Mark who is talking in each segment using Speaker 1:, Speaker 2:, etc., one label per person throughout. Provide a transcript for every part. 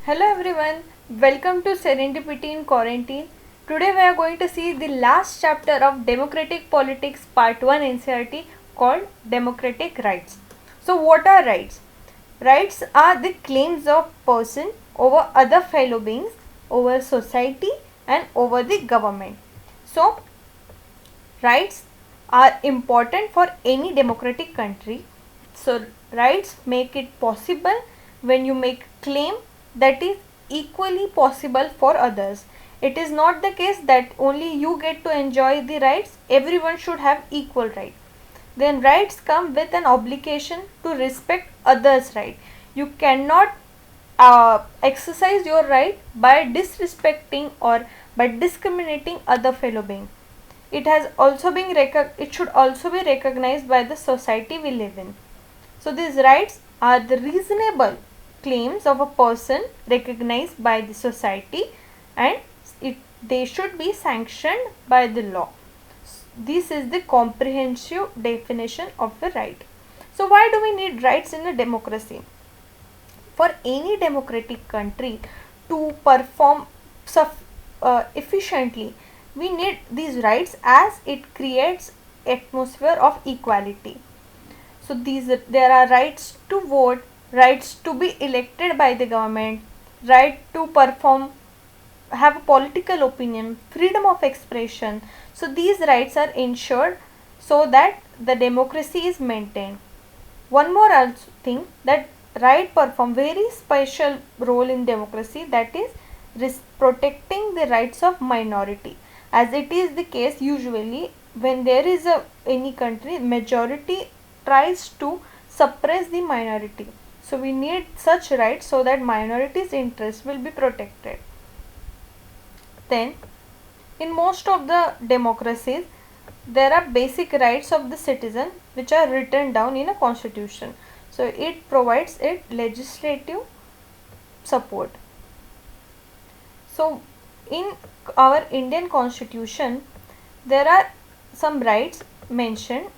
Speaker 1: Hello everyone, welcome to Serendipity in Quarantine. Today we are going to see the last chapter of Democratic Politics Part 1 NCERT called Democratic Rights. So what are rights? Rights are the claims of person over other fellow beings, over society and over the government. So rights are important for any democratic country. So rights make it possible when you make claim that is equally possible for others. It is not the case that only you get to enjoy the rights, everyone should have equal right. Then rights come with an obligation to respect others' right. You cannot exercise your right by disrespecting or by discriminating other fellow being. It should also be recognized by the society we live in. So these rights are the reasonable claims of a person recognized by the society, and they should be sanctioned by the law. This is the comprehensive definition of a right. So why do we need rights in a democracy? For any democratic country to perform efficiently, we need these rights as it creates atmosphere of equality. So there are rights to vote, rights to be elected by the government, right to have a political opinion, freedom of expression. So these rights are ensured so that the democracy is maintained. One more also thing that right perform very special role in democracy, that is protecting the rights of minority, as it is the case usually when there is any country majority tries to suppress the minority. So we need such rights so that minorities' interests will be protected. Then in most of the democracies there are basic rights of the citizen which are written down in a constitution. So it provides a legislative support. So in our Indian constitution there are some rights mentioned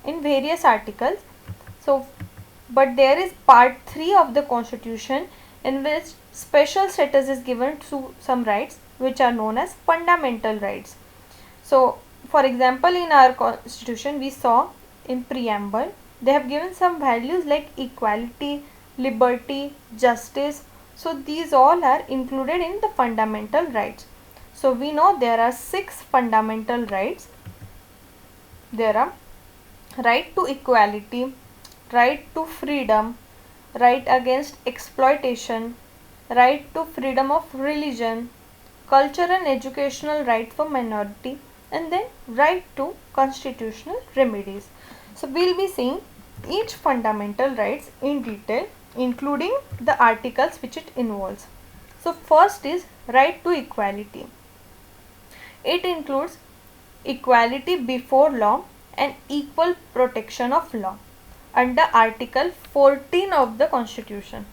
Speaker 1: in various articles. So but there is part 3 of the constitution in which special status is given to some rights which are known as fundamental rights. So for example, in our constitution we saw in preamble they have given some values like equality, liberty, justice. So these all are included in the fundamental rights. So we know there are 6 fundamental rights. There are right to equality, right to freedom, right against exploitation, right to freedom of religion, cultural and educational right for minority, and then right to constitutional remedies. So we'll be seeing each fundamental rights in detail, including the articles which it involves. So first is right to equality. It includes equality before law and equal protection of law under Article 14 of the Constitution.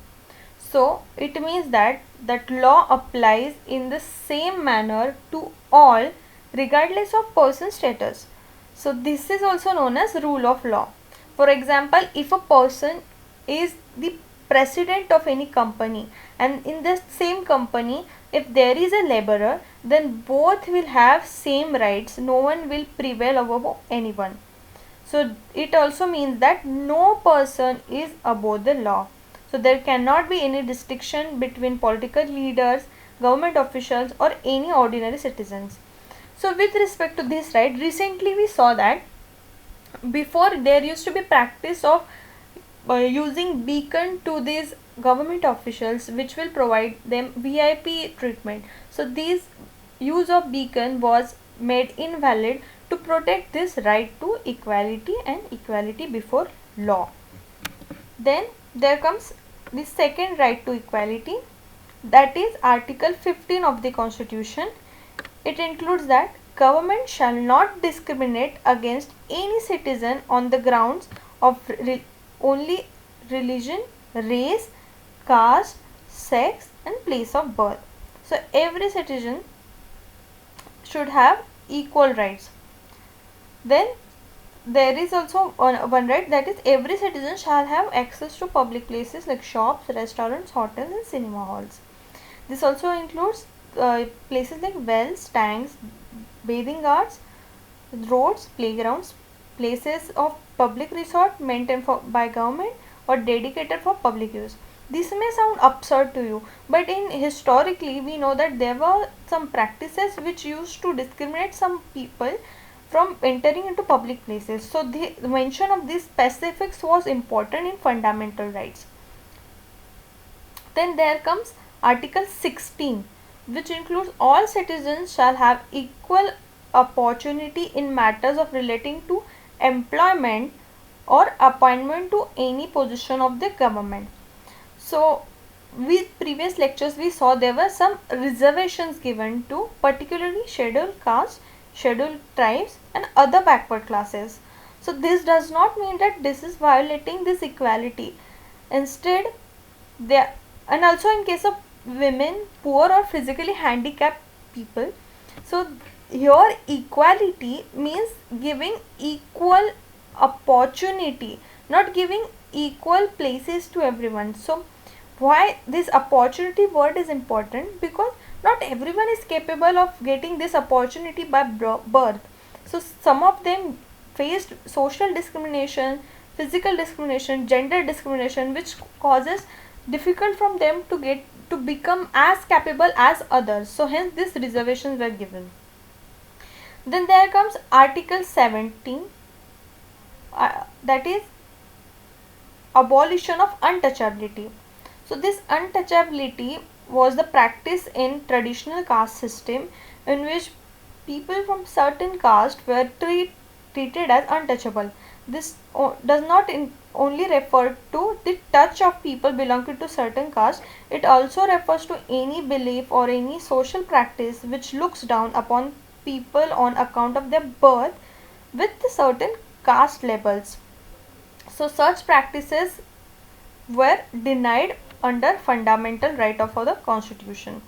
Speaker 1: So it means that law applies in the same manner to all regardless of person status. So this is also known as rule of law. For example, if a person is the president of any company, and in the same company if there is a laborer, then both will have same rights. No one will prevail over anyone. So it also means that no person is above the law. So there cannot be any distinction between political leaders, government officials or any ordinary citizens. So with respect to this right, recently we saw that before there used to be practice of using beacon to these government officials which will provide them VIP treatment. So this use of beacon was made invalid to protect this right to equality and equality before law. Then there comes the second right to equality, that is Article 15 of the Constitution. It includes that government shall not discriminate against any citizen on the grounds of only religion, race, caste, sex and place of birth. So every citizen should have equal rights. Then there is also one right, that is every citizen shall have access to public places like shops, restaurants, hotels and cinema halls. This also includes places like wells, tanks, bathing yards, roads, playgrounds, places of public resort maintained by government or dedicated for public use. This may sound absurd to you, but in historically we know that there were some practices which used to discriminate some people from entering into public places. So the mention of these specifics was important in fundamental rights. Then there comes Article 16, which includes all citizens shall have equal opportunity in matters of relating to employment or appointment to any position of the government. So with previous lectures we saw there were some reservations given to particularly scheduled castes, scheduled tribes and other backward classes. So this does not mean that this is violating this equality. Instead, they, and also in case of women, poor or physically handicapped people. So here equality means giving equal opportunity, not giving equal places to everyone. So why this opportunity word is important? Because not everyone is capable of getting this opportunity by birth. So some of them faced social discrimination, physical discrimination, gender discrimination, which causes difficult from them to get to become as capable as others. So hence these reservations were given. Then there comes Article 17, that is abolition of untouchability. So this untouchability was the practice in traditional caste system in which people from certain caste were treated as untouchable. This does not only refer to the touch of people belonging to certain caste, it also refers to any belief or any social practice which looks down upon people on account of their birth with certain caste labels. So such practices were denied under fundamental right of the constitution.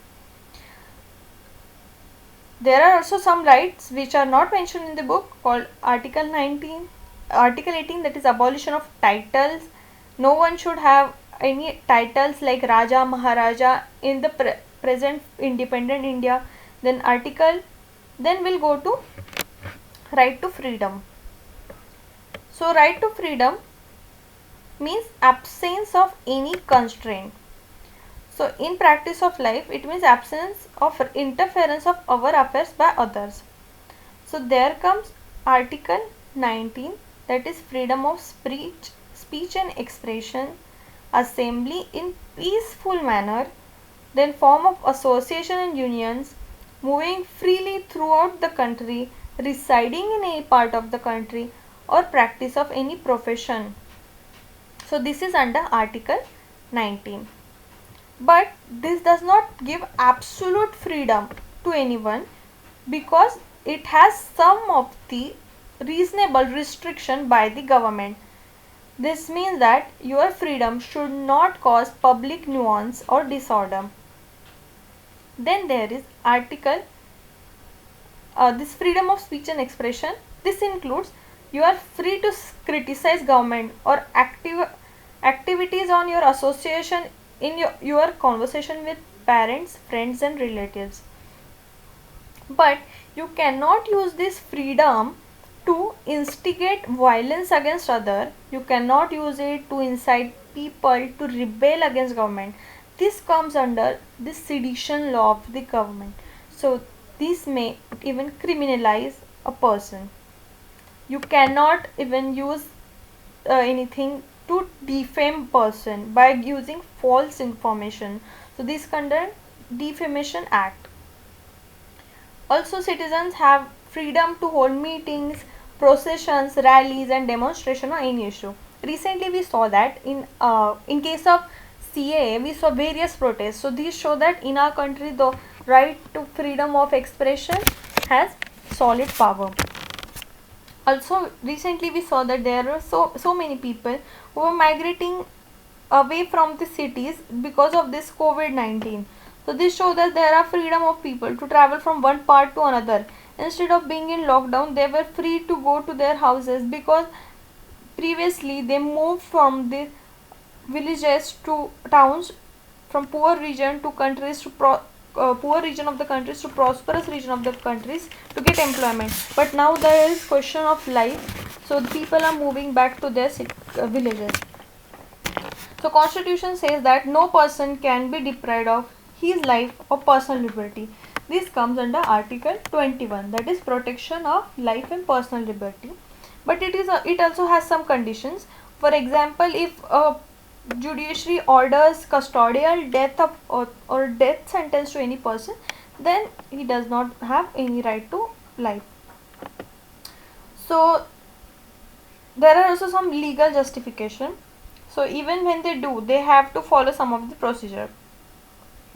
Speaker 1: There are also some rights which are not mentioned in the book called Article 19, Article 18, that is abolition of titles. No one should have any titles like Raja, Maharaja in the present independent India. Then we'll go to right to freedom. So right to freedom means absence of any constraint. So in practice of life it means absence of interference of our affairs by others. So there comes Article 19, that is freedom of speech and expression, assembly in peaceful manner, then form of association and unions, moving freely throughout the country, residing in any part of the country or practice of any profession. So this is under Article 19. But this does not give absolute freedom to anyone because it has some of the reasonable restriction by the government. This means that your freedom should not cause public nuisance or disorder. Then there is Article this freedom of speech and expression. This includes you are free to criticize government or activities on your association in your conversation with parents, friends and relatives. But you cannot use this freedom to instigate violence against other. You cannot use it to incite people to rebel against government. This comes under the sedition law of the government. So this may even criminalize a person. You cannot even use anything to defame person by using false information. So this under Defamation Act. Also citizens have freedom to hold meetings, processions, rallies and demonstration on any issue. Recently we saw that in case of CAA we saw various protests. So these show that in our country the right to freedom of expression has solid power. Also recently we saw that there are so many people who are migrating away from the cities because of this COVID-19. So this shows that there are freedom of people to travel from one part to another instead of being in lockdown, they were free to go to their houses, because previously they moved from the villages to towns, from poor region to countries to poor region of the countries to prosperous region of the countries to get employment. But now there is question of life, so the people are moving back to their villages. So constitution says that no person can be deprived of his life or personal liberty. This comes under article 21, that is protection of life and personal liberty. But it also has some conditions. For example, if a judiciary orders custodial death of or death sentence to any person, then he does not have any right to life. So there are also some legal justification. So even when they do, they have to follow some of the procedure.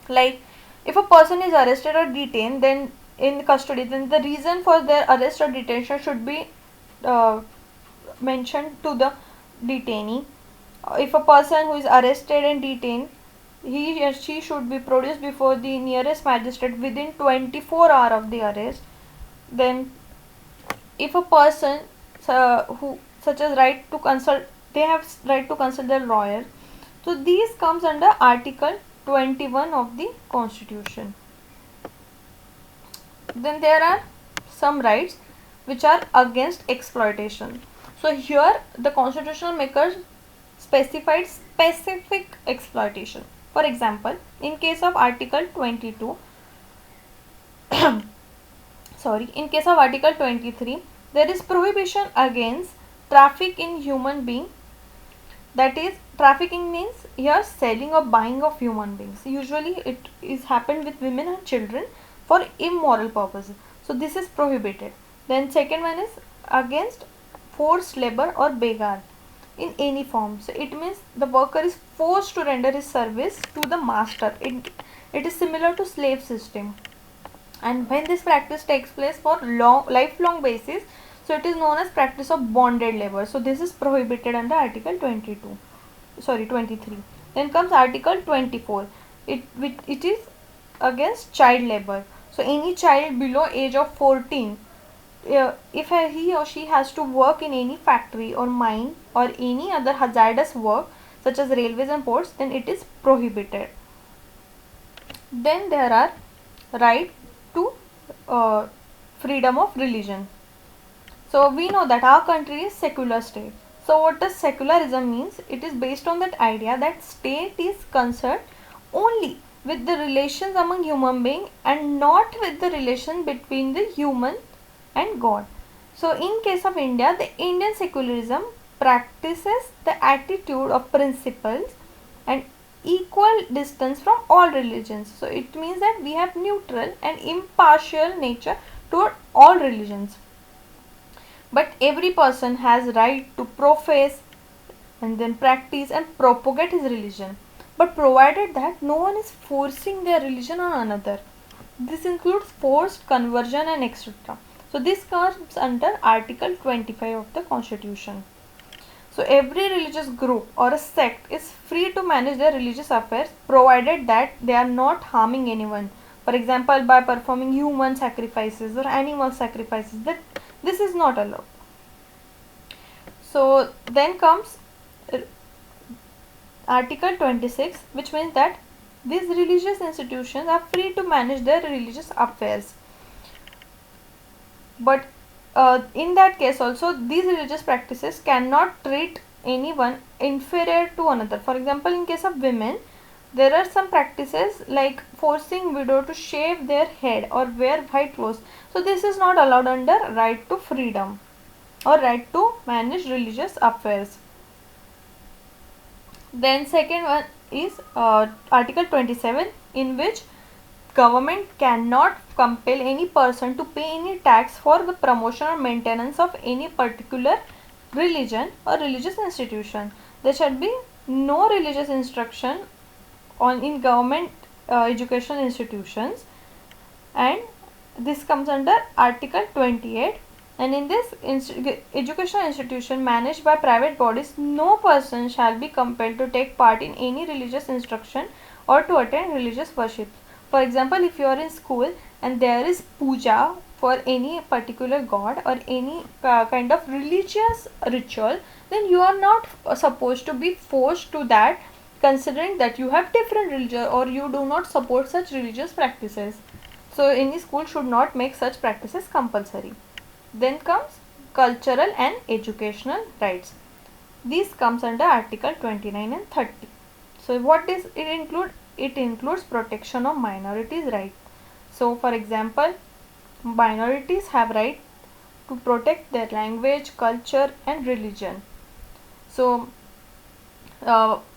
Speaker 1: Like if a person is arrested or detained, then in custody, then the reason for their arrest or detention should be mentioned to the detainee. If a person who is arrested and detained, he or she should be produced before the nearest magistrate within 24 hours of the arrest. Then if a person who such as right to consult, they have right to consult their lawyer. So these comes under article 21 of the constitution. Then there are some rights which are against exploitation. So here the constitutional makers specified specific exploitation. For example, in case of article 22 in case of article 23, there is prohibition against traffic in human being. That is, trafficking means here selling or buying of human beings. Usually it is happened with women and children for immoral purposes. So this is prohibited. Then second one is against forced labor or begar in any form. So it means the worker is forced to render his service to the master. It is similar to slave system. And when this practice takes place for lifelong basis, so it is known as practice of bonded labor. So this is prohibited under article 23. Then comes article 24. It is against child labor. So any child below age of 14, if he or she has to work in any factory or mine or any other hazardous work such as railways and ports, then it is prohibited. Then there are right to freedom of religion. So we know that our country is secular state. So what does secularism means? It is based on that idea that state is concerned only with the relations among human beings and not with the relation between the human and God. So in case of India, the Indian secularism practices the attitude of principles and equal distance from all religions. So it means that we have neutral and impartial nature toward all religions. But every person has right to profess and then practice and propagate his religion, but provided that no one is forcing their religion on another. This includes forced conversion and etc. So this comes under article 25 of the constitution. So every religious group or a sect is free to manage their religious affairs provided that they are not harming anyone. For example, by performing human sacrifices or animal sacrifices, that this is not allowed. So then comes article 26, which means that these religious institutions are free to manage their religious affairs. But in that case also, these religious practices cannot treat anyone inferior to another. For example, in case of women, there are some practices like forcing widow to shave their head or wear white clothes. So this is not allowed under right to freedom or right to manage religious affairs. Then second one is article 27, in which government cannot compel any person to pay any tax for the promotion or maintenance of any particular religion or religious institution. There should be no religious instruction in government educational institutions, and this comes under article 28. And in this educational institution managed by private bodies, no person shall be compelled to take part in any religious instruction or to attend religious worship. For example, if you are in school and there is puja for any particular god or any kind of religious ritual, then you are not supposed to be forced to that, considering that you have different religion or you do not support such religious practices. So any school should not make such practices compulsory. Then comes cultural and educational rights. These comes under Article 29 and 30. So what does it include? It includes protection of minorities' rights. So for example, minorities have right to protect their language, culture and religion. So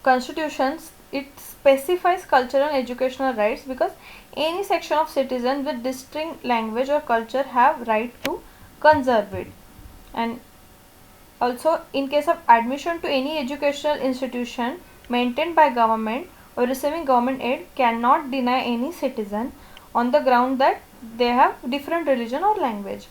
Speaker 1: constitutions, it specifies cultural and educational rights because any section of citizens with distinct language or culture have right to conserve it. And also, in case of admission to any educational institution maintained by government or receiving government aid, cannot deny any citizen on the ground that they have different religion or language.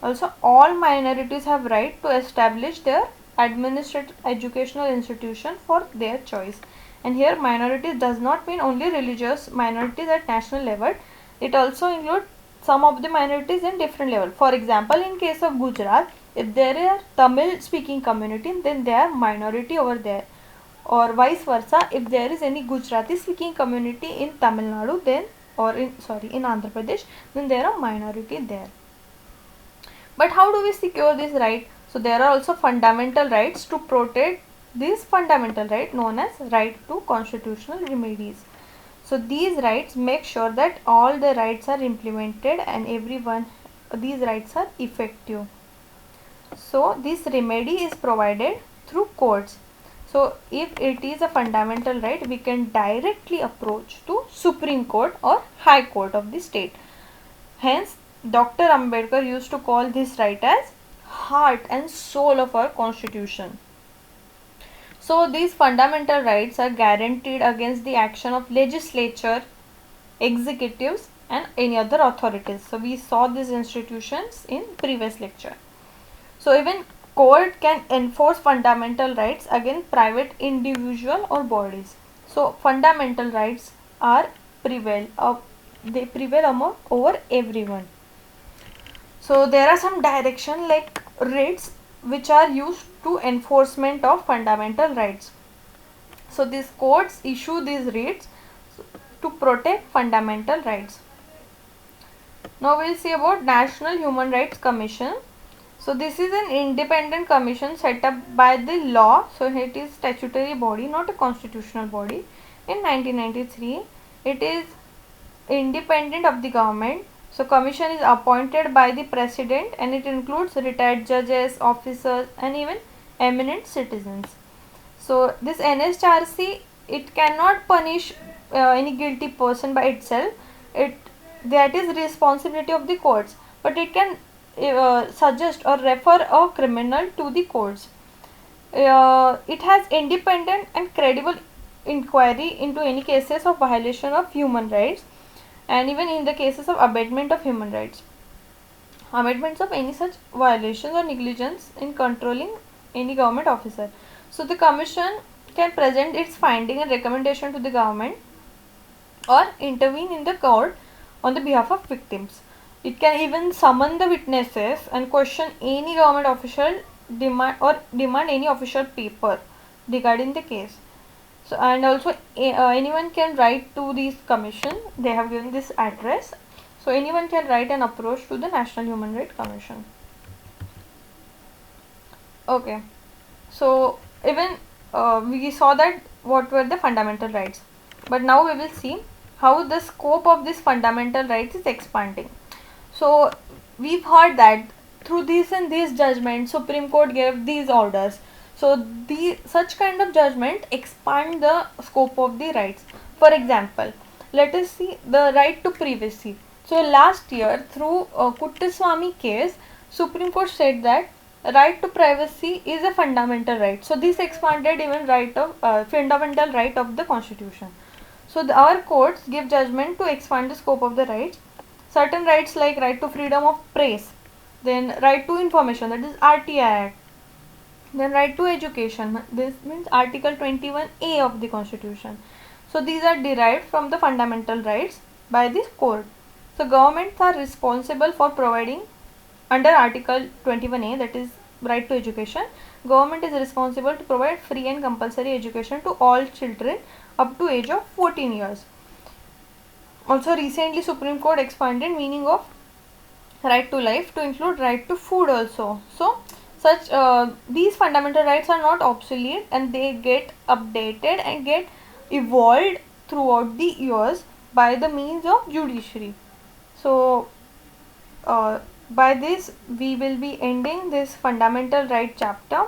Speaker 1: Also, all minorities have right to establish their administrative educational institution for their choice. And here minorities does not mean only religious minorities at national level. It also includes some of the minorities in different level. For example, in case of Gujarat, if there are Tamil speaking community, then they are minority over there. Or vice versa, if there is any Gujarati speaking community in Tamil Nadu, then in Andhra Pradesh, then there are minority there. But how do we secure this right? So there are also fundamental rights to protect this fundamental right known as right to constitutional remedies. So these rights make sure that all the rights are implemented and these rights are effective. So this remedy is provided through courts. So if it is a fundamental right, we can directly approach to Supreme Court or High Court of the state. Hence, Dr. Ambedkar used to call this right as heart and soul of our constitution. So these fundamental rights are guaranteed against the action of legislature, executives and any other authorities. So we saw these institutions in previous lecture. So even court can enforce fundamental rights against private individual or bodies. So fundamental rights are they prevail over everyone. So there are some direction like writs which are used to enforcement of fundamental rights. So these courts issue these writs to protect fundamental rights. Now we will see about National Human Rights Commission. So this is an independent commission set up by the law. So it is statutory body, not a constitutional body. In 1993, it is independent of the government. So commission is appointed by the president and it includes retired judges, officers and even eminent citizens. So this NHRC, it cannot punish any guilty person by itself. That is responsibility of the courts, but it can suggest or refer a criminal to the courts. It has independent and credible inquiry into any cases of violation of human rights and even in the cases of abetment of human rights. Abatements of any such violations or negligence in controlling any government officer. So the commission can present its finding and recommendation to the government or intervene in the court on the behalf of victims. It can even summon the witnesses and question any government official, demand any official paper regarding the case. So and also anyone can write to this commission. They have given this address. So anyone can write an approach to the National Human Rights Commission. Okay. So even we saw that what were the fundamental rights. But now we will see how the scope of this fundamental rights is expanding. So we've heard that through this and this judgment, Supreme Court gave these orders. So such kind of judgment expand the scope of the rights. For example, let us see the right to privacy. So last year through Kuttaswamy case, Supreme Court said that right to privacy is a fundamental right. So this expanded even fundamental right of the constitution. So our courts give judgment to expand the scope of the rights. Certain rights like right to freedom of press, then right to information, that is RTI Act, then right to education, this means Article 21A of the Constitution. So these are derived from the fundamental rights by this court. So governments are responsible for providing under Article 21A, that is right to education. Government is responsible to provide free and compulsory education to all children up to age of 14 years. Also recently Supreme Court expanded meaning of right to life to include right to food also. So such these fundamental rights are not obsolete, and they get updated and get evolved throughout the years by the means of judiciary. So by this we will be ending this fundamental right chapter,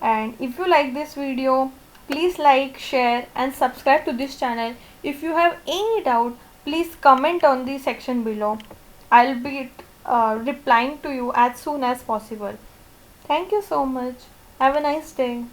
Speaker 1: and if you like this video, please like, share and subscribe to this channel. If you have any doubt, please comment on the section below. I'll be replying to you as soon as possible. Thank you so much. Have a nice day.